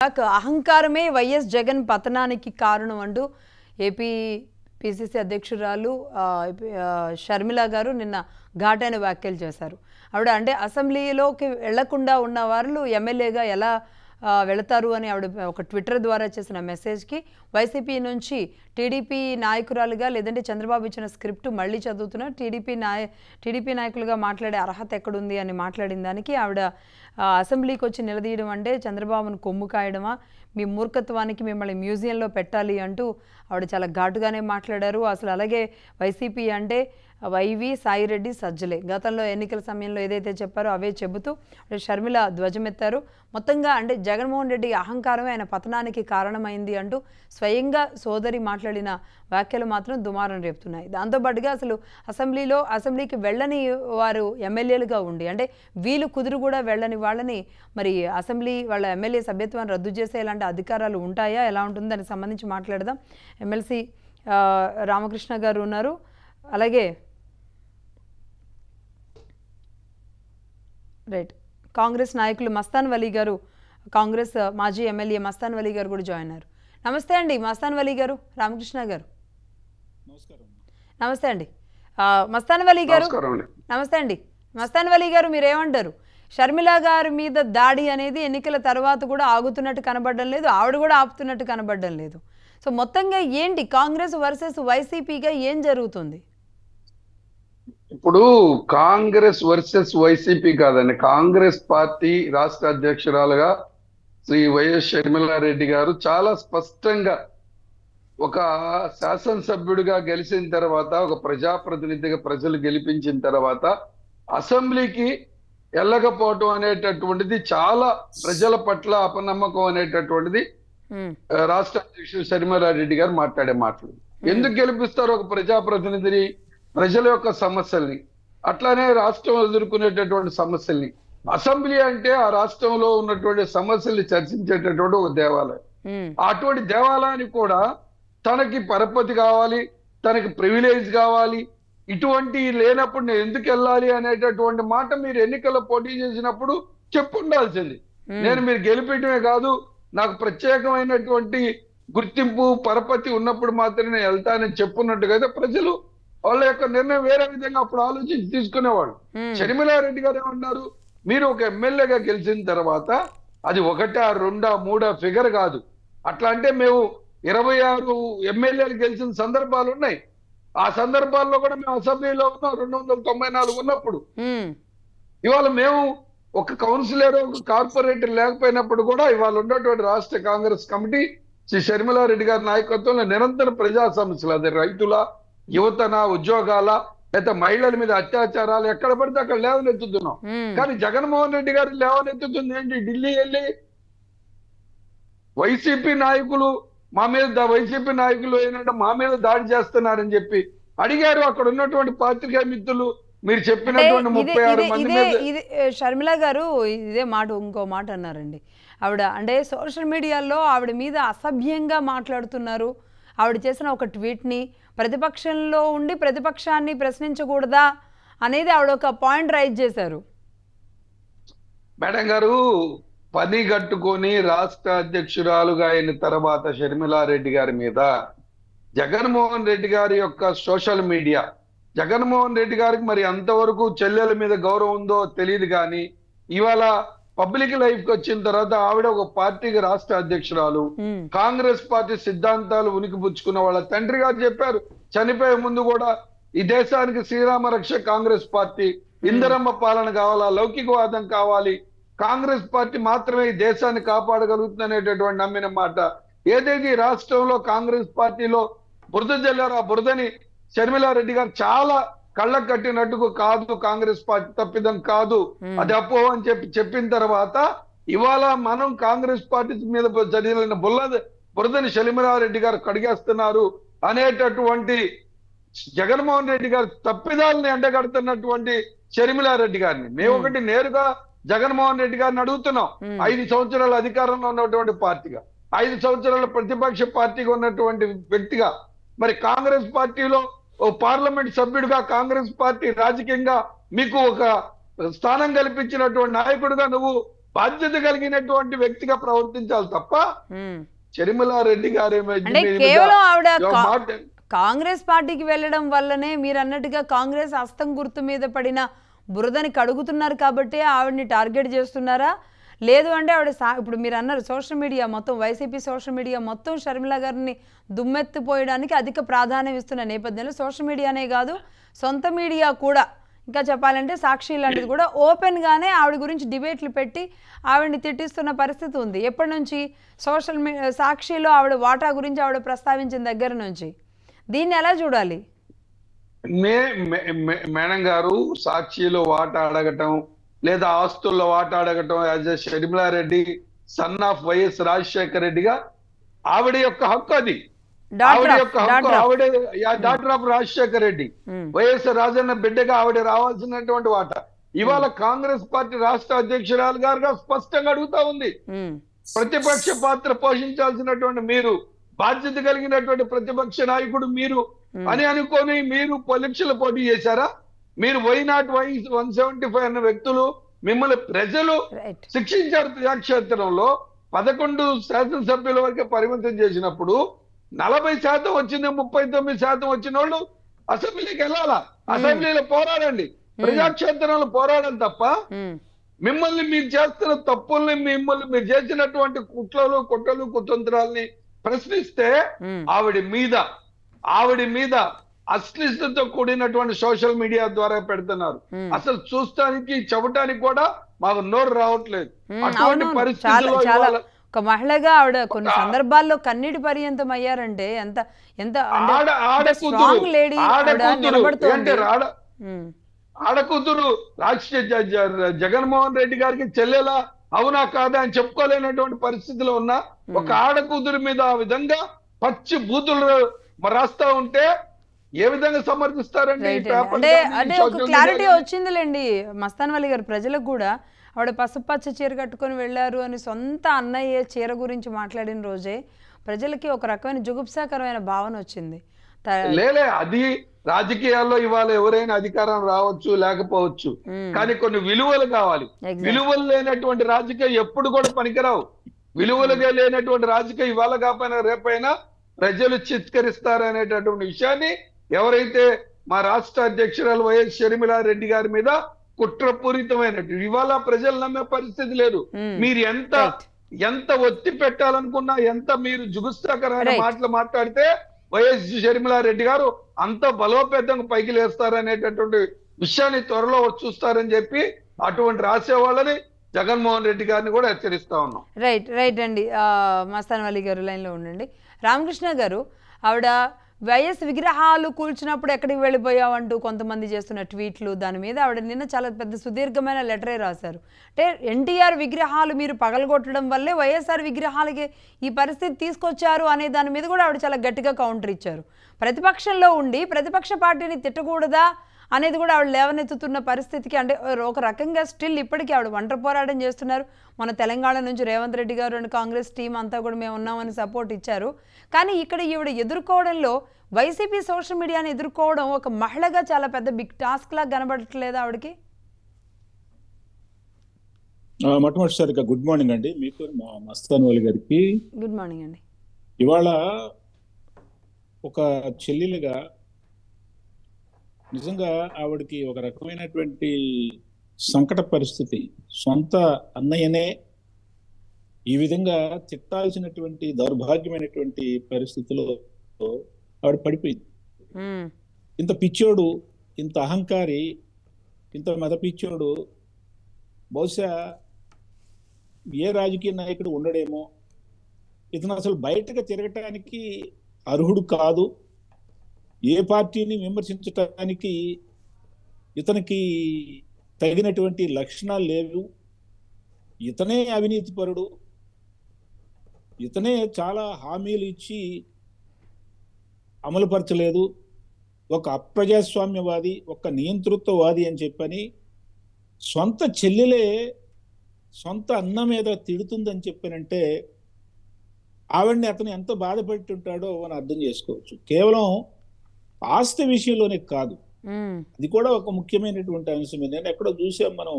అహంకారమే YS Jagan పతనానికి కారణం అంటూ ఏపీ పిసిసి అధ్యక్షురాలు షర్మిల గారు నిన్న ఘాటైన వ్యాఖ్యలు చేశారు. ఆవిడ అంటే అసెంబ్లీలోకి వెళ్లకుండా ఉన్న వాళ్ళు ఎమ్మెల్యేగా ఎలా వెళతారు అని ఆవిడ ఒక ట్విట్టర్ ద్వారా చేసిన మెసేజ్కి వైసీపీ నుంచి టీడీపీ నాయకురాలుగా లేదంటే చంద్రబాబు ఇచ్చిన స్క్రిప్ట్ మళ్ళీ చదువుతున్న టీడీపీ నాయకులుగా మాట్లాడే అర్హత ఎక్కడుంది అని మాట్లాడిన దానికి ఆవిడ అసెంబ్లీకి వచ్చి నిలదీయడం అంటే చంద్రబాబును కొమ్ము కాయడమా, మీ మూర్ఖత్వానికి మిమ్మల్ని మ్యూజియంలో పెట్టాలి అంటూ ఆవిడ చాలా ఘాటుగానే మాట్లాడారు. అసలు అలాగే వైసీపీ అంటే వైవి సాయిరెడ్డి సజ్జలే గతంలో ఎన్నికల సమయంలో ఏదైతే చెప్పారో అవే చెబుతూ షర్మిల ధ్వజమెత్తారు. మొత్తంగా అంటే జగన్మోహన్ రెడ్డి అహంకారమే ఆయన పతనానికి కారణమైంది అంటూ స్వయంగా సోదరి మాట్లాడిన వ్యాఖ్యలు మాత్రం దుమారం రేపుతున్నాయి. దాంతోపాటుగా అసలు అసెంబ్లీకి వెళ్ళని వారు ఎమ్మెల్యేలుగా ఉండి అంటే వీళ్ళు కుదురు కూడా వెళ్ళని వాళ్ళని మరి అసెంబ్లీ వాళ్ళ ఎమ్మెల్యే సభ్యత్వాన్ని రద్దు చేసే ఇలాంటి అధికారాలు ఉంటాయా, ఎలా ఉంటుంది దానికి సంబంధించి మాట్లాడదాం. ఎమ్మెల్సీ రామకృష్ణ గారు ఉన్నారు, అలాగే రైట్ కాంగ్రెస్ నాయకులు మస్తాన్ వలీ గారు, కాంగ్రెస్ మాజీ ఎమ్మెల్యే మస్తాన్ వలీ గారు కూడా జాయిన్ అయ్యారు. నమస్తే అండి మస్తాన్ వలీ గారు, రామకృష్ణ గారు. నమస్తే అండి మస్తాన్ వలీ గారు. నమస్తే అండి మస్తాన్ వలీ గారు, మీరేమంటారు? షర్మిల గారి మీద దాడి అనేది ఎన్నికల తర్వాత కూడా ఆగుతున్నట్టు కనబడడం లేదు, ఆవిడ కూడా ఆపుతున్నట్టు కనబడడం లేదు. సో మొత్తంగా ఏంటి కాంగ్రెస్ వర్సెస్ వైసీపీగా ఏం జరుగుతుంది? ఇప్పుడు కాంగ్రెస్ వర్సెస్ వైసీపీ కాదండి, కాంగ్రెస్ పార్టీ రాష్ట్ర అధ్యక్షురాలుగా శ్రీ వైఎస్ షర్మిలారెడ్డి గారు చాలా స్పష్టంగా ఒక శాసనసభ్యుడిగా గెలిచిన తర్వాత, ఒక ప్రజాప్రతినిధిగా ప్రజలు గెలిపించిన తర్వాత అసెంబ్లీకి వెళ్ళకపోవటం అనేటటువంటిది చాలా ప్రజల పట్ల అపనమ్మకం అనేటటువంటిది రాష్ట్ర అధ్యక్షుడు షర్మిలారెడ్డి గారు మాట్లాడే మాటలు. ఎందుకు గెలిపిస్తారు ఒక ప్రజాప్రతినిధిని? ప్రజల యొక్క సమస్యల్ని, అట్లానే రాష్ట్రం ఎదుర్కొనేటటువంటి సమస్యల్ని. అసెంబ్లీ అంటే ఆ రాష్ట్రంలో ఉన్నటువంటి సమస్యల్ని చర్చించేటటువంటి ఒక దేవాలయం. అటువంటి దేవాలయానికి కూడా తనకి పరపతి కావాలి, తనకి ప్రివిలేజ్ కావాలి, ఇటువంటి లేనప్పుడు నేను ఎందుకు వెళ్ళాలి అనేటటువంటి మాట మీరు ఎన్నికల్లో పోటీ చేసినప్పుడు చెప్పుండాల్సింది. నేను మీరు గెలిపించడమే కాదు, నాకు ప్రత్యేకమైనటువంటి గుర్తింపు పరపతి ఉన్నప్పుడు మాత్రమే నేను వెళ్తానని చెప్పున్నట్టుగా ప్రజలు వాళ్ళ యొక్క నిర్ణయం వేరే విధంగా అప్పుడు ఆలోచించి తీసుకునేవాళ్ళు. షర్మిలారెడ్డి గారు ఏమన్నారు, మీరు ఒక ఎమ్మెల్యేగా గెలిచిన తర్వాత అది 1, 2, 3 ఫిగర్ కాదు. అట్లా అంటే మేము 26 ఎమ్మెల్యేలు గెలిచిన సందర్భాలు ఉన్నాయి. ఆ సందర్భాల్లో కూడా మేము అసెంబ్లీలో ఉన్నాం 294 ఉన్నప్పుడు. ఇవాళ మేము ఒక కౌన్సిలర్, ఒక కార్పొరేటర్ లేకపోయినప్పుడు కూడా ఇవాళ ఉన్నటువంటి రాష్ట్ర కాంగ్రెస్ కమిటీ శ్రీ షర్మిలారెడ్డి గారి నాయకత్వంలో నిరంతర ప్రజా సమస్యలు, అదే రైతుల, యువతన, ఉద్యోగాల, లేదా మహిళల మీద అత్యాచారాలు ఎక్కడ పడితే అక్కడ లేవనెత్తుతున్నాం. కానీ జగన్మోహన్ రెడ్డి గారు లేవనెత్తుతుంది ఏంటి? ఢిల్లీ వెళ్ళి వైసీపీ నాయకులు ఏంటంటే మా మీద దాడి చేస్తున్నారని చెప్పి అడిగారు. అక్కడ ఉన్నటువంటి పాత్రికేయ మిత్రులు మీరు చెప్పినటువంటి 36 మంది మీద. షర్మిల గారు ఇదే మాట ఇంకో మాట అన్నారండి ఆవిడ, అంటే సోషల్ మీడియాలో ఆవిడ మీద అసభ్యంగా మాట్లాడుతున్నారు. ఆవిడ చేసిన ఒక ట్వీట్ని ప్రతిపక్షంలో ఉండి ప్రతిపక్షాన్ని ప్రశ్నించకూడదా అనేది ఆవిడ ఒక పాయింట్ రైజ్ చేశారు. మేడం గారు పని కట్టుకొని రాష్ట్ర అధ్యక్షురాలుగా అయిన తర్వాత షర్మిలారెడ్డి గారి మీద జగన్మోహన్ రెడ్డి గారి యొక్క సోషల్ మీడియా, జగన్మోహన్ రెడ్డి గారికి మరి అంతవరకు చెల్లెల మీద గౌరవం ఉందో తెలియదు, కానీ ఇవాళ పబ్లిక్ లైఫ్ కి వచ్చిన తర్వాత ఆవిడ ఒక పార్టీకి రాష్ట్ర అధ్యక్షురాలు, కాంగ్రెస్ పార్టీ సిద్ధాంతాలు ఉనికి పుచ్చుకున్న వాళ్ళ తండ్రి గారు చెప్పారు చనిపోయే ముందు కూడా, ఈ దేశానికి శ్రీరామ రక్ష కాంగ్రెస్ పార్టీ, ఇందిరమ్మ పాలన కావాలా, లౌకికవాదం కావాలి, కాంగ్రెస్ పార్టీ మాత్రమే ఈ దేశాన్ని కాపాడగలుగుతుంది అనేటటువంటి నమ్మిన మాట. ఏదైతే ఈ రాష్ట్రంలో కాంగ్రెస్ పార్టీలో బురద జల్లారో ఆ బురదని షర్మిలారెడ్డి గారు చాలా కళ్ళకు కట్టినట్టుకు కాదు, కాంగ్రెస్ పార్టీ తప్పిదం కాదు, అది అపోహ అని చెప్పిన తర్వాత ఇవాళ మనం కాంగ్రెస్ పార్టీ మీద జరిగిన బురదని షర్మిలారెడ్డి గారు కడిగేస్తున్నారు అనేటటువంటి జగన్మోహన్ రెడ్డి గారు తప్పిదాలని ఎండగడుతున్నటువంటి షర్మిలారెడ్డి గారిని మేము ఒకటి నేరుగా జగన్మోహన్ రెడ్డి గారిని అడుగుతున్నాం. 5 సంవత్సరాల అధికారంలో ఉన్నటువంటి పార్టీగా, 5 సంవత్సరాల ప్రతిపక్ష పార్టీగా ఉన్నటువంటి వ్యక్తిగా, మరి కాంగ్రెస్ పార్టీలో ఓ పార్లమెంట్ సభ్యుడిగా కాంగ్రెస్ పార్టీ రాజకీయంగా మీకు ఒక స్థానం కల్పించినటువంటి నాయకుడిగా నువ్వు బాధ్యత కలిగినటువంటి వ్యక్తిగా ప్రవర్తించాలి తప్ప ఉమ్. షర్మిలారెడ్డి గారి అంటే కేవలం ఆవిడ కాంగ్రెస్ పార్టీకి వెళ్ళడం వల్లనే మీరు అన్నట్టుగా కాంగ్రెస్ హస్తం గుర్తు మీద పడిన బురదని కడుగుతున్నారు కాబట్టి ఆవిడని టార్గెట్ చేస్తున్నారా? లేదు అంటే ఆవిడ ఇప్పుడు మీరు అన్నారు సోషల్ మీడియా మొత్తం, వైసీపీ సోషల్ మీడియా మొత్తం షర్మిల గారిని దుమ్మెత్తిపోయడానికి అధిక ప్రాధాన్యం ఇస్తున్న నేపథ్యంలో సోషల్ మీడియానే కాదు సొంత మీడియా కూడా, ఇంకా చెప్పాలంటే సాక్షి లాంటిది కూడా ఓపెన్గానే ఆవిడ గురించి డిబేట్లు పెట్టి ఆవిడని తిట్టిస్తున్న పరిస్థితి ఉంది. ఎప్పటి నుంచి? సోషల్ సాక్షిలో ఆవిడ వాటా గురించి ఆవిడ ప్రస్తావించిన దగ్గర నుంచి. దీన్ని ఎలా చూడాలి? మేడం గారు సాక్షిలో వాటా అడగటం లేదా ఆస్తుల్లో వాటా అడగటం as a Sharmila Reddy son of YS Rajasekhara రెడ్డిగా ఆవిడ యొక్క హక్కు అది. ఆవిడ యొక్క హక్కు. ఆవిడ daughter of Rajasekhara Reddy, YS Rajanna బిడ్డగా ఆవిడ రావాల్సినటువంటి వాటా ఇవాళ కాంగ్రెస్ పార్టీ రాష్ట్ర అధ్యక్షురాలు గారుగా స్పష్టంగా అడుగుతా ఉంది. ప్రతిపక్ష పాత్ర పోషించాల్సినటువంటి మీరు, బాధ్యత కలిగినటువంటి ప్రతిపక్ష నాయకుడు మీరు అని అనుకొని మీరు పరీక్షలు పోటీ చేశారా? మీరు వై0 వై175 అన్న వ్యక్తులు మిమ్మల్ని ప్రజలు శిక్షించారు. ప్రజాక్షేత్రంలో 11 శాసనసభ్యుల వరకే పరిమితం చేసినప్పుడు 40% వచ్చింది, 39% వచ్చిన వాళ్ళు అసెంబ్లీకి వెళ్ళాలా? అసెంబ్లీలో పోరాడండి, ప్రజాక్షేత్రంలో పోరాడడం తప్ప మిమ్మల్ని మీరు చేస్తున్న తప్పుల్ని, మిమ్మల్ని మీరు చేసినటువంటి కుట్రలు కుతంత్రాలని ప్రశ్నిస్తే ఆవిడ మీద అశ్లీలతతో కూడినటువంటి సోషల్ మీడియా ద్వారా పెడుతున్నారు. అసలు చూస్తానికి చెప్పడానికి కూడా మాకు నోరు రావట్లేదు. అటువంటి పరిస్థితుల్లో ఒక మహిళగా ఆవిడ కొన్ని సందర్భాల్లో కన్నీటి పర్యంతం అయ్యారంటే ఎంత ఎంత స్ట్రాంగ్ లేడీ ఆడకూతురు జగన్మోహన్ రెడ్డి గారికి చెల్లెలా అవునా కాదా అని చెప్పుకోలేనటువంటి పరిస్థితిలో ఉన్న ఒక ఆడకూతురు మీద ఆ విధంగా పచ్చి బూతులు రాస్తా ఉంటే ఏ విధంగా సమర్థిస్తారండి? అంటే ఒక క్లారిటీ వచ్చిందిలేండి మస్తాన్ వలి గారు. ప్రజలకు కూడా ఆవిడ పసుపచ్చ చీర కట్టుకొని వెళ్ళారు అని సొంత అన్నయ్య చీర గురించి మాట్లాడిన రోజే ప్రజలకి ఒక రకమైన జుగుప్సాకరమైన భావన వచ్చింది. లేలే, అది రాజకీయాల్లో ఇవాళ ఎవరైనా అధికారం రావచ్చు లేకపోవచ్చు, కానీ కొన్ని విలువలు కావాలి. విలువలు లేనటువంటి రాజకీయం ఎప్పుడు కూడా పనికిరావు. విలువలుగా లేనటువంటి రాజకీయం ఇవాళ కాకపోయినా రేపైనా ప్రజలు చిత్కరిస్తారనేటటువంటి విషయాన్ని ఎవరైతే మా రాష్ట్ర అధ్యక్షురాలు వైఎస్ షర్మిలారెడ్డి గారి మీద కుట్రపూరితమైనట్టు ఇవాళ ప్రజలు నమ్మే పరిస్థితి లేదు. మీరు ఎంత ఒత్తి పెట్టాలనుకున్నా, ఎంత మీరు జుగుప్సాకరమైన మాటలు మాట్లాడితే వైఎస్ షర్మిలారెడ్డి గారు అంత బలోపేతంగా పైకి లేస్తారనేటటువంటి విషయాన్ని త్వరలో చూస్తారని చెప్పి అటువంటి రాసే వాళ్ళని జగన్మోహన్ రెడ్డి గారిని కూడా హెచ్చరిస్తా ఉన్నాం. రైట్ అండి. మస్తాన్ వలి గారు లైన్లో ఉండండి. రామకృష్ణ గారు, ఆవిడ వైఎస్ విగ్రహాలు కూల్చినప్పుడు ఎక్కడికి వెళ్ళిపోయావంటూ కొంతమంది చేస్తున్న ట్వీట్లు, దాని మీద ఆవిడ నిన్న చాలా పెద్ద సుదీర్ఘమైన లెటరే రాశారు. అంటే ఎన్టీఆర్ విగ్రహాలు మీరు పగలగొట్టడం వల్లే వైఎస్ఆర్ విగ్రహాలకి ఈ పరిస్థితి తీసుకొచ్చారు అనే దాని మీద కూడా ఆవిడ చాలా గట్టిగా కౌంటర్ ఇచ్చారు. ప్రతిపక్షంలో ఉండి ప్రతిపక్ష పార్టీని తిట్టకూడదా అనేది కూడా ఆవిడ లేవనెత్తుతున్న పరిస్థితికి, అంటే ఒక రకంగా స్టిల్ ఇప్పటికీ ఆవిడ ఒంటరి పోరాటం చేస్తున్నారు. మన తెలంగాణ నుంచి రేవంత్ రెడ్డి గారు అండ్ కాంగ్రెస్ టీం అంతా కూడా మేము ఉన్నామని సపోర్ట్ ఇచ్చారు. కానీ ఇక్కడ ఈవిడ ఎదుర్కోవడంలో వైసీపీ సోషల్ మీడియాని ఎదుర్కోవడం ఒక మహిళగా చాలా పెద్ద బిగ్ టాస్క్ లాగా కనబడట్లేదు ఆవిడకి? మొట్టమొదటిసారిగా గుడ్ మార్నింగ్ అండి మీకు, మస్తాన్ వలి గారికి గుడ్ మార్నింగ్ అండి. ఇవాళ ఒక చెల్లెలుగా నిజంగా ఆవిడకి ఒక రకమైనటువంటి సంకట పరిస్థితి. సొంత అన్నయ్యనే ఈ విధంగా తిట్టాల్సినటువంటి దౌర్భాగ్యమైనటువంటి పరిస్థితిలో ఆవిడ పడిపోయింది. ఇంత పిచ్చోడు, ఇంత అహంకారి, ఇంత మత పిచ్చోడు బహుశా ఏ రాజకీయ నాయకుడు ఉండడేమో. ఇతను అసలు బయటకు తిరగటానికి అర్హుడు కాదు. ఏ పార్టీని విమర్శించటానికి ఇతనికి తగినటువంటి లక్షణాలు లేవు. ఇతనే అవినీతిపరుడు, ఇతనే చాలా హామీలు ఇచ్చి అమలుపరచలేదు, ఒక అప్రజాస్వామ్యవాది, ఒక నియంతృత్వవాది అని చెప్పని సొంత చెల్లెలే సొంత అన్న మీద తిడుతుందని చెప్పానంటే ఆవిడ్ని అతను ఎంత బాధపడుతుంటాడో మనం అర్థం చేసుకోవచ్చు. కేవలం ఆస్తి విషయంలోనే కాదు, అది కూడా ఒక ముఖ్యమైనటువంటి అంశమే. నేను ఎక్కడో చూసాం, మనం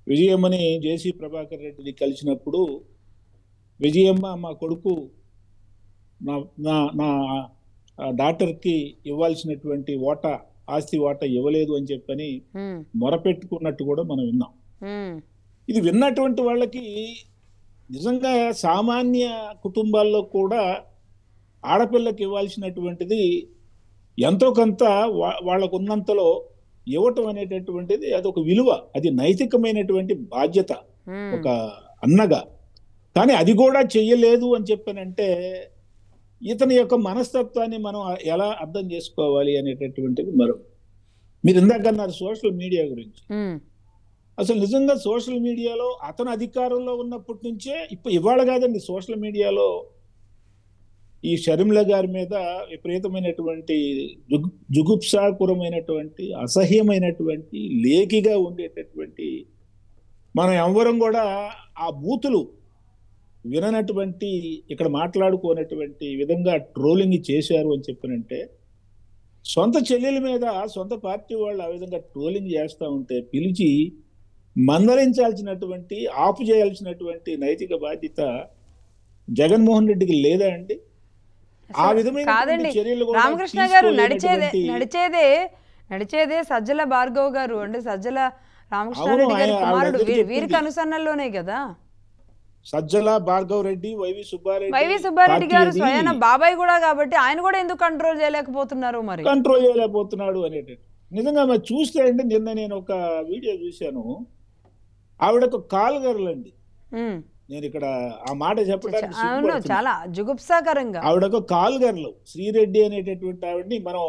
విజయమ్మని జేసీ ప్రభాకర్ రెడ్డిని కలిసినప్పుడు విజయమ్మ మా కొడుకు నా నా నా డాక్టర్కి ఇవ్వాల్సినటువంటి ఆస్తి వాటా ఇవ్వలేదు అని చెప్పని మొరపెట్టుకున్నట్టు కూడా మనం విన్నాం. ఇది విన్నటువంటి వాళ్ళకి నిజంగా సామాన్య కుటుంబాల్లో కూడా ఆడపిల్లకి ఇవ్వాల్సినటువంటిది ఎంతో కొంత వాళ్ళకు ఉన్నంతలో ఇవ్వటం అనేటటువంటిది అదొక విలువ, అది నైతికమైనటువంటి బాధ్యత ఒక అన్నగా. కానీ అది కూడా చెయ్యలేదు అని చెప్పానంటే ఇతని యొక్క మనస్తత్వాన్ని మనం ఎలా అర్థం చేసుకోవాలి అనేటటువంటిది మీరు ఇందాక అన్నారు సోషల్ మీడియా గురించి. అసలు నిజంగా సోషల్ మీడియాలో అతను అధికారంలో ఉన్నప్పటి నుంచే ఇవాళ కాదండి, సోషల్ మీడియాలో ఈ షర్మిల గారి మీద విపరీతమైనటువంటి జుగుప్సాకురమైనటువంటి అసహ్యమైనటువంటి లేఖిగా ఉండేటటువంటి మనం ఎవ్వరం కూడా ఆ బూతులు విననటువంటి ఇక్కడ మాట్లాడుకోనటువంటి విధంగా ట్రోలింగ్ చేశారు అని చెప్పనంటే సొంత చెల్లెల మీద సొంత పార్టీ వాళ్ళు ఆ విధంగా ట్రోలింగ్ చేస్తూ ఉంటే పిలిచి మందలించాల్సినటువంటి ఆపు చేయాల్సినటువంటి నైతిక బాధ్యత జగన్మోహన్ రెడ్డికి లేదా అండి? ఆ విధమైన చర్యలు రామకృష్ణ గారు నడిచేదే సజ్జల భార్గవ్ గారు అంటే సజ్జల రామకృష్ణారెడ్డి గారి కుమారుడు, వీరికి అనుసరణలోనే కదా. సజ్జల భార్గవ్ రెడ్డి, వైవి సుబ్బారెడ్డి గారు స్వయాన బాబాయ్ కూడా కాబట్టి ఆయన కూడా ఎందుకు కంట్రోల్ చేయలేకపోతున్నారు? మరి కంట్రోల్ చేయలేకపోతున్నాడు అనేటట్టు నిజంగా మరి చూస్తే అండి, నిన్న నేను ఒక వీడియో చూశాను. ఆవిడకు కాల్ గర్ల్ అండి, నేను ఇక్కడ ఆ మాట చెప్పడానికి చాలా జుగుప్సాకరంగా. ఆవిడకు కాల్ గర్ల్ శ్రీరెడ్డి అనేటటువంటి ఆవిడని మనం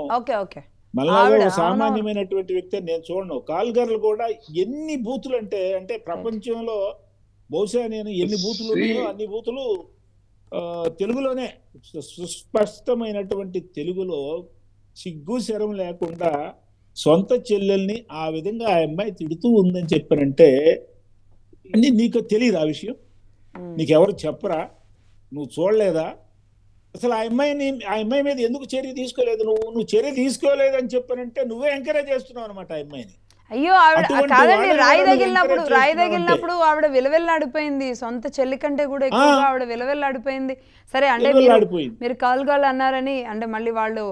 మళ్ళా సామాన్యమైనటువంటి వ్యక్తి నేను చూడను. కాల్ గర్ల్ కూడా ఎన్ని బూతులు అంటే ప్రపంచంలో బహుశా నేను ఎన్ని బూతులు ఉన్నాయో అన్ని బూతులు తెలుగులోనే సుస్పష్టమైనటువంటి తెలుగులో సిగ్గు శరం లేకుండా సొంత చెల్లెల్ని ఆ విధంగా ఆ అమ్మాయి తిడుతూ ఉందని చెప్పానంటే అన్ని నీకు తెలియదు ఆ విషయం, నీకెవరు చెప్పరా, నువ్వు చూడలేదా? అసలు ఆ అమ్మాయి మీద ఎందుకు చర్య తీసుకోలేదు? నువ్వు చర్య తీసుకోలేదని చెప్పానంటే నువ్వే ఎంకరేజ్ చేస్తున్నావు అనమాట ఆ అమ్మాయిని. అయ్యో ఆవిడ కాదండి, రాయి తగిలినప్పుడు ఆవిడ విలవెల్లాడిపోయింది, సొంత చెల్లి కంటే కూడా ఎక్కువగా ఆవిడ విలవెల్లాడిపోయింది. సరే అంటే మీరు కాల్గాల్ అన్నారని అంటే మళ్ళీ వాళ్ళు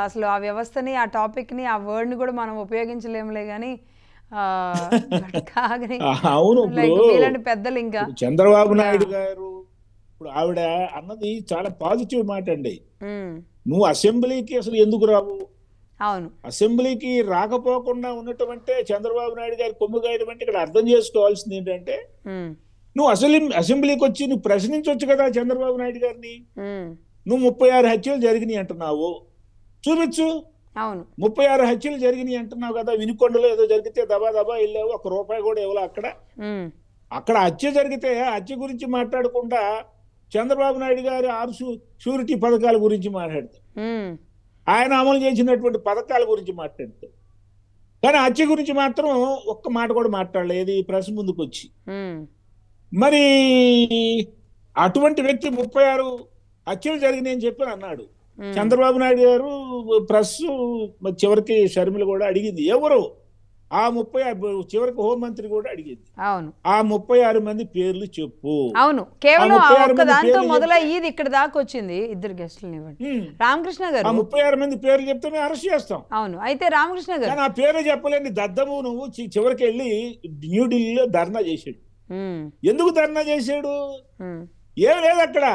అసలు ఆ వ్యవస్థని ఆ టాపిక్ ని ఆ వర్డ్ ని కూడా మనం ఉపయోగించలేములే గాని పెద్దలు ఇంకా చంద్రబాబు నాయుడు గారు ఇప్పుడు ఆవిడ అన్నది చాలా పాజిటివ్ మాట అండి. నువ్వు అసెంబ్లీకి అసలు ఎందుకు రావు? అవును, అసెంబ్లీకి రాకపోకుండా ఉండటం అంటే చంద్రబాబు నాయుడు గారి కొమ్ము గాయడం అంటే ఇక్కడ అర్థం చేసుకోవాల్సింది ఏంటంటే నువ్వు అసెంబ్లీకి వచ్చి నువ్వు ప్రశ్నించవచ్చు కదా చంద్రబాబు నాయుడు గారిని. నువ్వు 36 హత్యలు జరిగినాయి అంటున్నావు, చూపించు. అవును, 36 హత్యలు జరిగినాయి అంటున్నావు కదా, వినుకొండలో ఏదో జరిగితే దబా వెళ్ళావు, ₹1 కూడా ఇవ్వలే అక్కడ హత్య జరిగితే హత్య గురించి మాట్లాడకుండా చంద్రబాబు నాయుడు గారి 6 షూరిటీ పథకాల గురించి మాట్లాడతారు, ఆయన అమలు చేసినటువంటి పథకాల గురించి మాట్లాడతారు. కానీ హత్య గురించి మాత్రం ఒక్క మాట కూడా మాట్లాడలేదు ప్రెస్ ముందుకు వచ్చి. మరి అటువంటి వ్యక్తి 36 హత్యలు జరిగినాయని చెప్పి అన్నాడు చంద్రబాబు నాయుడు గారు. ప్రెస్ చివరికి షర్మిల కూడా అడిగింది, ఎవరు ఆ 36 చివరికి హోంమంత్రి కూడా అడిగింది, ఆ 36 మంది పేర్లు చెప్పు. అవును, కేవలం ఒక్క దాంతో మొదలయ్యేది ఇక్కడ దాకా వచ్చింది. ఇద్దరు గెస్టులు ఇవ్వండి. రామకృష్ణ గారు 36 మంది పేర్లు చెప్తే మేము అరెస్ట్ చేస్తాం. అవును, అయితే రామకృష్ణ గారు ఆ పేర్లు చెప్పలేని దద్దము నువ్వు చివరికి వెళ్ళి న్యూఢిల్లీలో ధర్నా చేశాడు. ఎందుకు ధర్నా చేశాడు? ఏం లేదు అక్కడ.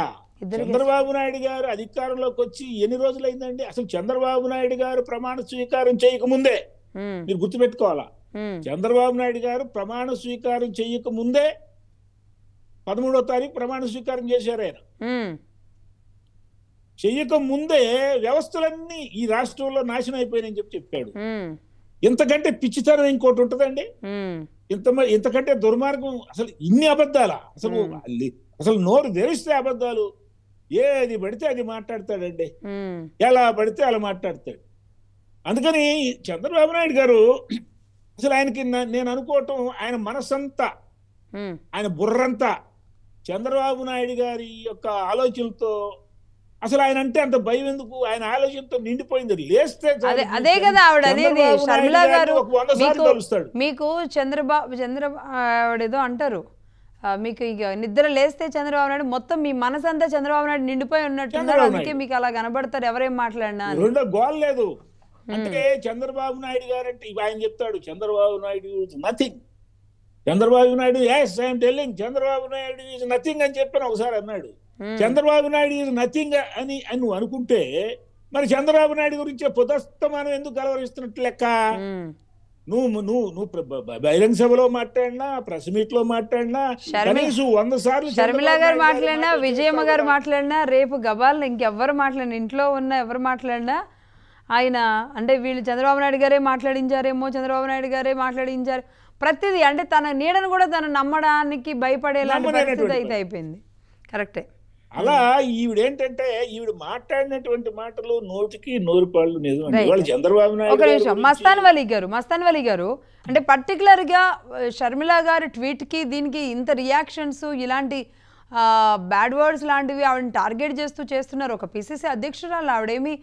చంద్రబాబు నాయుడు గారు అధికారంలోకి వచ్చి ఎన్ని రోజులైందండి? అసలు చంద్రబాబు నాయుడు గారు ప్రమాణ స్వీకారం చేయకముందే, మీరు గుర్తుపెట్టుకోవాలా, చంద్రబాబు నాయుడు గారు ప్రమాణ స్వీకారం చేయక ముందే 13వ తారీఖు ప్రమాణ స్వీకారం చేశారు. ఆయన చెయ్యక ముందే వ్యవస్థలన్నీ ఈ రాష్ట్రంలో నాశనం అయిపోయినాయని చెప్పాడు. ఇంతకంటే పిచ్చితనం ఇంకోటి ఉంటుందండి? ఇంతకంటే దుర్మార్గం అసలు ఇన్ని అబద్ధాలా? అసలు నోరు తెరిస్తే అబద్ధాలు, ఏది పడితే అది మాట్లాడతాడండి, ఎలా పడితే అలా మాట్లాడతాడు. అందుకని చంద్రబాబు నాయుడు గారు అసలు ఆయనకి నేను అనుకోవటం ఆయన మనసంతా ఆయన బుర్రంతా చంద్రబాబు నాయుడు గారి యొక్క ఆలోచనలతో అసలు ఆయన అంటే అంత భయం ఎందుకు? ఆయన ఆలోచనతో నిండిపోయింది. లేస్తే చాలు. అదే కదా ఆవిడ అనేది. చంద్రబాబు షర్మిల నాయుడు గారు గారిని ఒక 100 సార్లు కలుస్తాడు. మీకు ఆవిడేదో అంటారు, మీకు ఇక నిద్ర లేస్తే చంద్రబాబు నాయుడు మొత్తం మీ మనసంతా చంద్రబాబు నాయుడు నిండిపోయి ఉన్నట్టున్నారు, అందుకే మీకు అలా కనబడతారు ఎవరేం మాట్లాడినా అని. రెండో గోల్ లేదు. అంటే చంద్రబాబు నాయుడు గారు అంటే ఆయన చెప్తాడు, Chandrababu Naidu is nothing. Chandrababu Naidu as I'm telling Chandrababu Naidu is nothing అని చెప్పని ఒకసారి అన్నాడు. చంద్రబాబు నాయుడు ఈజ్ నథింగ్ అని నువ్వు అనుకుంటే మరి చంద్రబాబు నాయుడు గురించే పుదస్తమానం ఎందుకు కలవరిస్తున్నట్టు లెక్క? నువ్వు బహిరంగ సభలో మాట్లాడినా, ప్రెస్ మీట్ లో మాట్లాడినా కనీసం 100 సార్లు షర్మిల గారు మాట్లాడినా, విజయమ్మ గారు మాట్లాడినా, రేపు గబాల్ ఇంకెవ్వరు మాట్లాడినా, ఇంట్లో ఉన్న ఎవరు మాట్లాడినా ఆయన అంటే వీళ్ళు చంద్రబాబు నాయుడు గారే మాట్లాడించారేమో, చంద్రబాబు నాయుడు గారే మాట్లాడించారు ప్రతిదీ. అంటే తన నీడను కూడా తను నమ్మడానికి భయపడేలాంటి పరిస్థితి అయితే అయిపోయింది. కరెక్టే. అలా ఈవిడేంటంటే ఈవిడ మాట్లాడినటువంటి మాటలు నోటికి నోరు పాళ్ళు నిజం. వాళ్ళు చంద్రబాబు నాయుడు ఒక నిమిషం, మస్తాన్ వలి గారు అంటే పర్టికులర్గా షర్మిల గారి ట్వీట్కి దీనికి ఇంత రియాక్షన్స్, ఇలాంటి బ్యాడ్ వర్డ్స్ లాంటివి ఆవిడని టార్గెట్ చేస్తున్నారు. ఒక పిసిసి అధ్యక్షురాలు ఆవిడేమి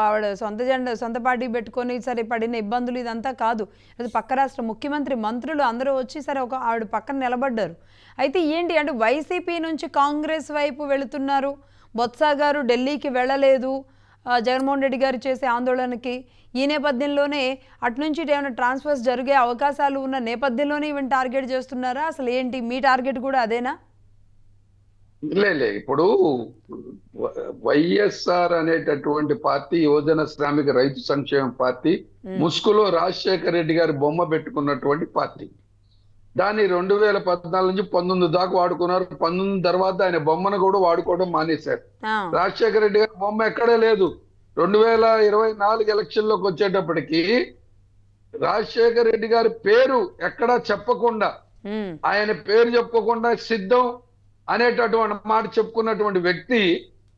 ఆవిడ సొంత పార్టీ పెట్టుకొని సరే పడిన ఇబ్బందులు ఇదంతా కాదు. అది పక్క రాష్ట్ర ముఖ్యమంత్రి, మంత్రులు అందరూ వచ్చి సరే ఒక ఆవిడ పక్కన నిలబడ్డారు. అయితే ఏంటి అంటే వైసీపీ నుంచి కాంగ్రెస్ వైపు వెళుతున్నారు. బొత్స గారు ఢిల్లీకి వెళ్ళలేదు జగన్మోహన్ రెడ్డి గారు చేసే ఆందోళనకి. ఈ నేపథ్యంలోనే అటు నుంచి ఏమైనా ట్రాన్స్ఫర్స్ జరిగే అవకాశాలు ఉన్న నేపథ్యంలోనే ఈవెన్ టార్గెట్ చేస్తున్నారా? అసలు ఏంటి మీ టార్గెట్ కూడా అదేనా? లే ఇప్పుడు వైఎస్ఆర్ అనేటటువంటి పార్టీ యువజన శ్రామిక రైతు సంక్షేమ పార్టీ, ముసుగులో రాజశేఖర రెడ్డి గారి బొమ్మ పెట్టుకున్నటువంటి పార్టీ. దాన్ని 2014 నుంచి 19 దాకా వాడుకున్నారు. 19 తర్వాత ఆయన బొమ్మను కూడా వాడుకోవడం మానేశారు. రాజశేఖర రెడ్డి గారి బొమ్మ ఎక్కడే లేదు. 2024 ఎలక్షన్ లోకి వచ్చేటప్పటికి రాజశేఖర రెడ్డి గారి పేరు ఎక్కడా చెప్పకుండా, ఆయన పేరు చెప్పకుండా సిద్ధం అనేటటువంటి మాట చెప్పుకున్నటువంటి వ్యక్తి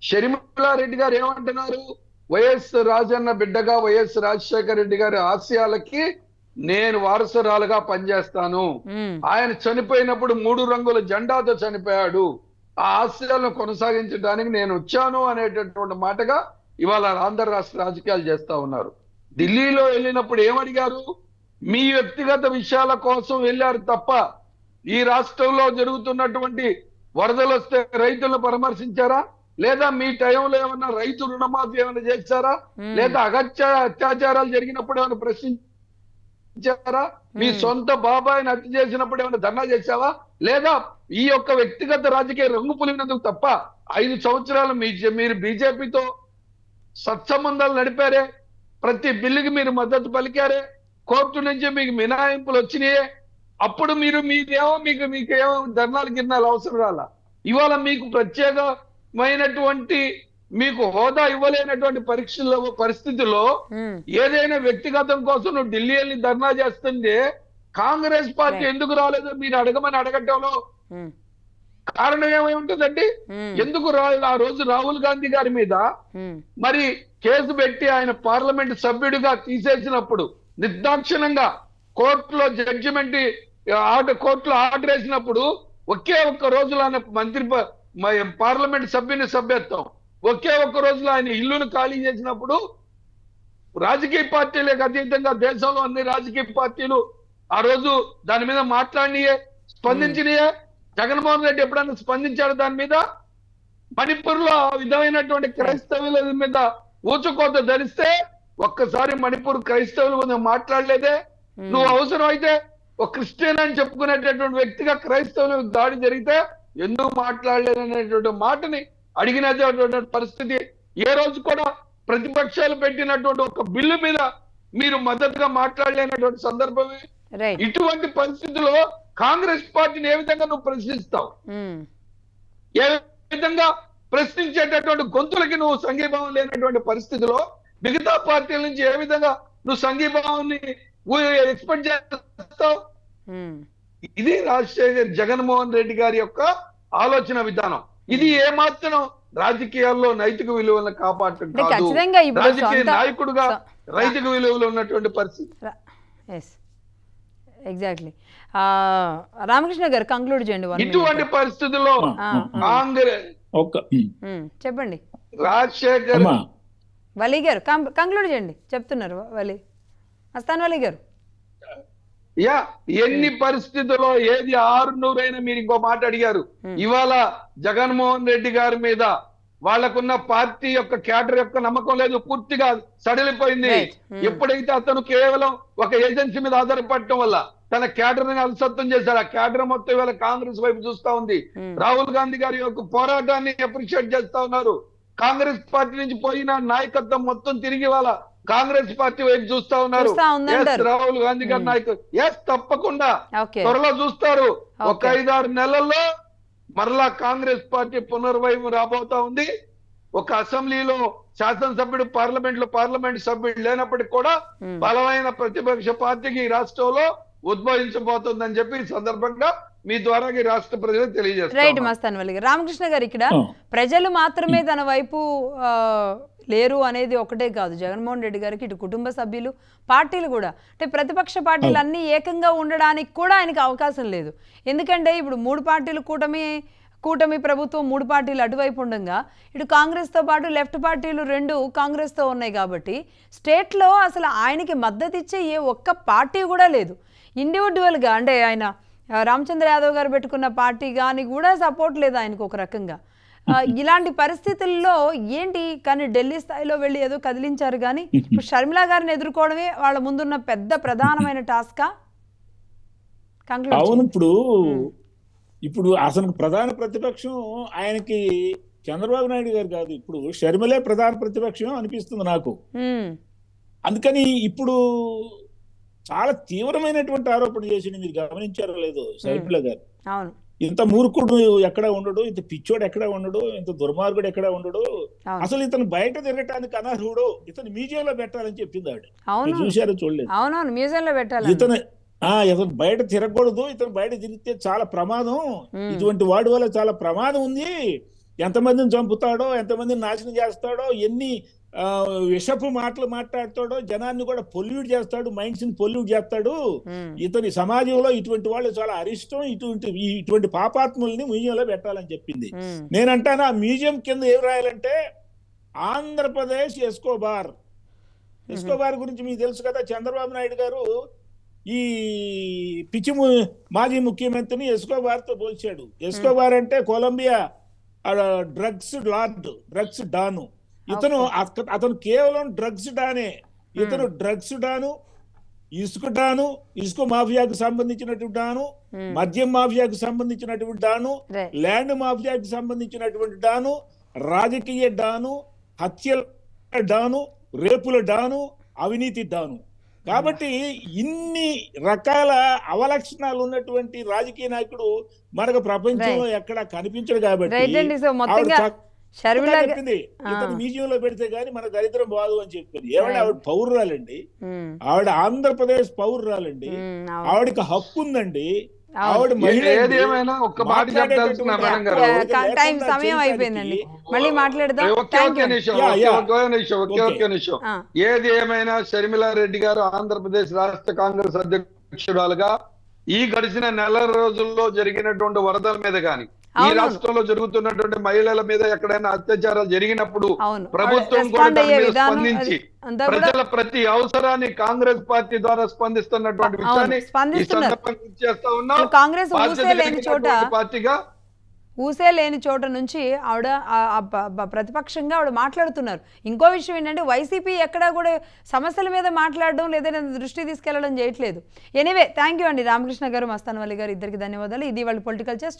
షర్మిలారెడ్డి గారు ఏమంటున్నారు? వైఎస్ రాజన్న బిడ్డగా వైఎస్ రాజశేఖర రెడ్డి గారి ఆశయాలకి నేను వారసురాలుగా పనిచేస్తాను. ఆయన చనిపోయినప్పుడు 3 రంగుల జెండాతో చనిపోయాడు. ఆ ఆశయాలను కొనసాగించడానికి నేను వచ్చాను అనేటటువంటి మాటగా ఇవాళ ఆంధ్ర రాష్ట్ర రాజకీయాలు చేస్తా ఉన్నారు. ఢిల్లీలో వెళ్ళినప్పుడు ఏమడిగారు? మీ వ్యక్తిగత విషయాల కోసం వెళ్ళారు తప్ప ఈ రాష్ట్రంలో జరుగుతున్నటువంటి వరదలు వస్తే రైతులను పరామర్శించారా? లేదా మీ టైంలో ఏమన్నా రైతు రుణమాఫీ ఏమైనా చేశారా? లేదా అత్యాచారాలు జరిగినప్పుడు ఏమైనా ప్రశ్నించారా? మీ సొంత బాబాయిని హత్య చేసినప్పుడు ఏమైనా ధర్నా చేశావా? లేదా ఈ యొక్క వ్యక్తిగత రాజకీయ రంగు పులిగినందుకు తప్ప 5 సంవత్సరాలు మీరు బీజేపీతో సత్సంబంధాలు నడిపారే, ప్రతి బిల్లుకి మీరు మద్దతు పలికారే, కోర్టు నుంచి మీకు మినహాయింపులు వచ్చినాయే. అప్పుడు మీకేమో ధర్నాలు గిర్నాలు అవసరం రాలా. ఇవాళ మీకు ప్రత్యేకమైనటువంటి మీకు హోదా ఇవ్వలేనటువంటి పరిస్థితుల్లో ఏదైనా వ్యక్తిగతం కోసం నువ్వు ఢిల్లీ వెళ్ళి ధర్నా చేస్తుంటే కాంగ్రెస్ పార్టీ ఎందుకు రాలేదు మీరు అడగటంలో కారణం ఏమై ఉంటుందండి? ఎందుకు ఆ రోజు రాహుల్ గాంధీ గారి మీద మరి కేసు పెట్టి ఆయన పార్లమెంట్ సభ్యుడిగా తీసేసినప్పుడు నిర్దాక్షిణంగా కోర్టులో జడ్జిమెంట్ కోర్టులో ఆర్డర్ వేసినప్పుడు ఒకే ఒక్క రోజులో ఆయన పార్లమెంట్ సభ్యుని సభ్యత్వం ఒకే ఒక్క రోజులో ఆయన ఇల్లును ఖాళీ చేసినప్పుడు రాజకీయ పార్టీలకు అతీతంగా దేశంలో అన్ని రాజకీయ పార్టీలు ఆ రోజు దాని మీద మాట్లాడినయే, స్పందించినయే. జగన్మోహన్ రెడ్డి ఎప్పుడైనా స్పందించాడు దాని మీద? మణిపూర్ లో ఆ విధమైనటువంటి క్రైస్తవుల మీద ఊచుకోత ధరిస్తే ఒక్కసారి మణిపూర్ క్రైస్తవుల మీద మాట్లాడలేదే. నువ్వు అవసరం అయితే ఒక క్రిస్టియన్ అని చెప్పుకునేటటువంటి వ్యక్తిగా క్రైస్తవుల దాడి జరిగితే ఎందుకు మాట్లాడలేదనేటువంటి మాటని అడిగినటువంటి పరిస్థితి. ఏ రోజు కూడా ప్రతిపక్షాలు పెట్టినటువంటి ఒక బిల్లు మీద మీరు మద్దతుగా మాట్లాడలేనటువంటి సందర్భమే. ఇటువంటి పరిస్థితుల్లో కాంగ్రెస్ పార్టీని ఏ విధంగా నువ్వు ప్రశ్నిస్తావు? ఏ విధంగా ప్రశ్నించేటటువంటి గొంతులకి నువ్వు సంఘీభావం లేనటువంటి పరిస్థితిలో మిగతా పార్టీల నుంచి ఏ విధంగా నువ్వు సంఘీభావాన్ని ఎక్స్పెక్ట్ చేస్తావు? ఇది జగన్మోహన్ రెడ్డి గారి యొక్క ఆలోచన విధానం. ఇది ఏమాత్రం రాజకీయాల్లో నైతిక విలువలను కాపాడటం కాదు. రాజకీయ నాయకుడుగా నైతిక విలువలు ఉన్నటువంటి పరిస్థితి. ఎగ్జాక్ట్లీ. రామకృష్ణ గారు కంక్లూడ్ చేయండి. ఇటువంటి పరిస్థితుల్లో చెప్పండి రాజశేఖర్ అమ్మా వలి గారు కంక్లూడ్ చేయండి, చెప్తున్నారు వలి మస్తాన్ వలి గారు. ఎన్ని పరిస్థితుల్లో ఏది 600 మీరు ఇంకో మాట అడిగారు. ఇవాళ జగన్మోహన్ రెడ్డి గారి మీద వాళ్ళకున్న పార్టీ యొక్క క్యాడర్ యొక్క నమ్మకం లేదు, పూర్తిగా సడలిపోయింది. ఎప్పుడైతే అతను కేవలం ఒక ఏజెన్సీ మీద ఆధారపడటం వల్ల తన క్యాడర్ ని అలసత్వం చేశారు. ఆ క్యాడర్ మొత్తం ఇవాళ కాంగ్రెస్ వైపు చూస్తా ఉంది. రాహుల్ గాంధీ గారి యొక్క పోరాటాన్ని అప్రిషియేట్ చేస్తా ఉన్నారు. కాంగ్రెస్ పార్టీ నుంచి పోయిన నాయకత్వం మొత్తం తిరిగి వాళ్ళ కాంగ్రెస్ పార్టీ వైపు చూస్తా ఉన్నారు. రాహుల్ గాంధీ గారి నాయకులు తప్పకుండా త్వరలో చూస్తారు. ఒక 5-6 నెలల్లో మరలా కాంగ్రెస్ పార్టీ పునర్వైపు రాబోతా ఉంది. ఒక అసెంబ్లీలో శాసనసభ్యుడు, పార్లమెంట్ సభ్యుడు లేనప్పటికీ కూడా బలమైన ప్రతిపక్ష పార్టీకి ఈ రాష్ట్రంలో ఉద్భవించబోతుందని చెప్పి ఈ సందర్భంగా మీ ద్వారా రాష్ట్ర ప్రజలకు తెలియజేస్తారు. రైట్ మస్తాన్ వలి గారు. రామకృష్ణ గారు, ఇక్కడ ప్రజలు మాత్రమే తన వైపు లేరు అనేది ఒకటే కాదు, జగన్మోహన్ రెడ్డి గారికి ఇటు కుటుంబ సభ్యులు, పార్టీలు కూడా, అంటే ప్రతిపక్ష పార్టీలు అన్నీ ఏకంగా ఉండడానికి కూడా ఆయనకి అవకాశం లేదు. ఎందుకంటే ఇప్పుడు 3 పార్టీలు కూటమి ప్రభుత్వం 3 పార్టీలు అటువైపు ఉండగా ఇటు కాంగ్రెస్తో పాటు లెఫ్ట్ పార్టీలు 2 కాంగ్రెస్తో ఉన్నాయి కాబట్టి స్టేట్లో అసలు ఆయనకి మద్దతు ఇచ్చే ఏ ఒక్క పార్టీ కూడా లేదు. ఇండివిజువల్గా అంటే ఆయన రామచంద్ర యాదవ్ గారు పెట్టుకున్న పార్టీ కానీ కూడా సపోర్ట్ లేదు ఆయనకు ఒక రకంగా. ఇలాంటి పరిస్థితుల్లో ఏంటి, కానీ ఢిల్లీ స్థాయిలో వెళ్ళి ఏదో కదిలించారు కానీ ఇప్పుడు షర్మిలా గారిని ఎదుర్కోవడమే వాళ్ళ ముందున్న పెద్ద ప్రధానమైన టాస్కా. అవును, ఇప్పుడు అసలు ప్రధాన ప్రతిపక్షం ఆయనకి చంద్రబాబు నాయుడు గారు కాదు, ఇప్పుడు షర్మిలే ప్రధాన ప్రతిపక్షం అనిపిస్తుంది నాకు. అందుకని ఇప్పుడు చాలా తీవ్రమైనటువంటి ఆరోపణ చేసింది, మీరు గమనించారో లేదో షర్మిల గారు. ఇంత మూర్ఖుడు ఎక్కడ ఉండడు, ఇంత పిచ్చోడు ఎక్కడ ఉండడు, ఇంత దుర్మార్గుడు ఎక్కడ ఉండడు, అసలు ఇతను బయట తిరగటానికి అనర్హుడు, ఇతను మ్యూజియంలో పెట్టాలని చెప్పింది ఆవిడ. చూశారో చూడలేదు? ఇతను బయట తిరగకూడదు, ఇతను బయట తిరిగితే చాలా ప్రమాదం, ఇటువంటి వాడి వల్ల చాలా ప్రమాదం ఉంది, ఎంతమందిని చంపుతాడో, ఎంతమందిని నాశనం చేస్తాడో, ఎన్ని విషపు మాటలు మాట్లాడతాడో, జనాన్ని కూడా పొల్యూట్ చేస్తాడు, మైండ్స్ ని పొల్యూట్ చేస్తాడు. ఇతని సమాజంలో ఇటువంటి వాళ్ళు చాలా అరిష్టం, ఇటువంటి పాపాత్ముల్ని మ్యూజియంలో పెట్టాలని చెప్పింది. నేనంటాను ఆ మ్యూజియం కింద ఏం రాయాలంటే ఆంధ్రప్రదేశ్ ఎస్కోబార్ గురించి మీకు తెలుసు కదా. చంద్రబాబు నాయుడు గారు ఈ పిచ్చి మాజీ ముఖ్యమంత్రిని ఎస్కోబార్ తో పోల్చాడు. ఎస్కోబార్ అంటే కొలంబియా డ్రగ్స్ డాను. అతను కేవలం డ్రగ్స్ డానే. ఇతను డ్రగ్స్ డాను, ఇసుక మాఫియాకు సంబంధించినటువంటి డాను, మద్యం మాఫియాకు సంబంధించినటువంటి డాను, ల్యాండ్ మాఫియాకు సంబంధించినటువంటి డాను, రాజకీయ డాను, హత్యల డాను, రేపుల డాను, అవినీతి డాను. కాబట్టి ఇన్ని రకాల అవలక్షణాలు ఉన్నటువంటి రాజకీయ నాయకుడు మనకు ప్రపంచంలో ఎక్కడా కనిపించడు. కాబట్టి చెప్పింది ఇతను మ్యూజియంలో పెడితే గానీ మన దరిద్రం బాదు అని చెప్పింది. ఏమంటే ఆవిడ పౌరురాలండి, ఆవిడ ఆంధ్రప్రదేశ్ పౌరురాలండి, ఆవిడకి హక్కు ఉందండి, ఆవిడ మహిళ. సమయం అయిపోయిందండి, మళ్ళీ మాట్లాడదాం. ఏది ఏమైనా షర్మిలా రెడ్డి గారు ఆంధ్రప్రదేశ్ రాష్ట్ర కాంగ్రెస్ అధ్యక్షురాలుగా ఈ గడిచిన నెల రోజుల్లో జరిగినటువంటి వరదల మీద కానీ, ఈ రాష్ట్రంలో జరుగుతున్నటువంటి మహిళల మీద ఎక్కడైనా అత్యాచారాలు జరిగినప్పుడు ప్రభుత్వం కూడా దాని మీద స్పందించి ప్రజల ప్రతి అవసరాన్ని కాంగ్రెస్ పార్టీ ద్వారా స్పందిస్తున్నటువంటి విషయాన్ని చేస్తా ఉన్నాం. కాంగ్రెస్ పార్టీగా ఊసే లేని చోట నుంచి ఆవిడ ప్రతిపక్షంగా ఆవిడ మాట్లాడుతున్నారు. ఇంకో విషయం ఏంటంటే వైసీపీ ఎక్కడా కూడా సమస్యల మీద మాట్లాడడం లేదా దృష్టి తీసుకెళ్లడం చేయట్లేదు. ఎనీవే, థ్యాంక్ యూ అండి రామకృష్ణ గారు, మస్తాన్ వలి గారు, ఇద్దరికి ధన్యవాదాలు. ఇది వాళ్ళ పొలిటికల్ చెస్.